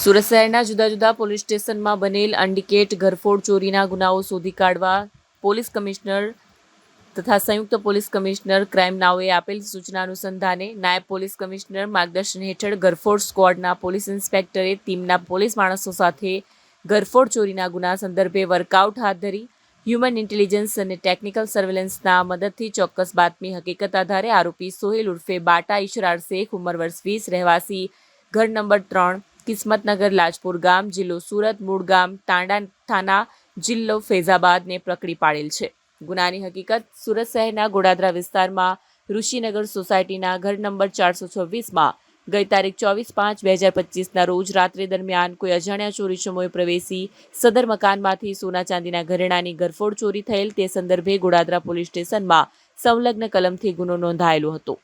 સુરત શહેરના જુદા જુદા પોલીસ સ્ટેશનમાં બનેલ અનડિકેટ ઘરફોડ ચોરીના ગુનાઓ શોધી કાઢવા પોલીસ કમિશનર તથા સંયુક્ત પોલીસ કમિશનર ક્રાઇમ નાઓએ આપેલ સૂચના અનુસંધાને નાયબ પોલીસ કમિશનર માર્ગદર્શન હેઠળ ઘરફોડ સ્ક્વોડના પોલીસ ઇન્સ્પેક્ટરે ટીમના પોલીસ માણસો સાથે ઘરફોડ ચોરીના ગુના સંદર્ભે વર્કઆઉટ હાથ ધરી હ્યુમન ઇન્ટેલિજન્સ અને ટેકનિકલ સર્વેલન્સના મદદથી ચોક્કસ બાતમી હકીકત આધારે આરોપી સોહેલ ઉર્ફે બાટા ઇશરાર શેખ ઉંમર વર્ષ 20 રહેવાસી ઘર નંબર 3 કિસ્મતનગર લાજપુર ગામ જિલ્લો સુરત મૂળ ગામ તાંડા થાના જિલ્લો ફૈઝાબાદને પકડી પાડેલ છે। ગુનાની હકીકત સુરત શહેરના ગોડાદરા વિસ્તારમાં ઋષિનગર સોસાયટીના ઘર નંબર 426માં ગઈ તારીખ 24/5/2025ના રોજ રાત્રે દરમિયાન કોઈ અજાણ્યા ચોરીચોરોએ પ્રવેશી સદર મકાનમાંથી સોના ચાંદીના ઘરેણાની ઘરફોડ ચોરી થયેલ તે સંદર્ભે ગોડાદરા પોલીસ સ્ટેશનમાં સંલગ્ન કલમથી ગુનો નોંધાયેલો હતો।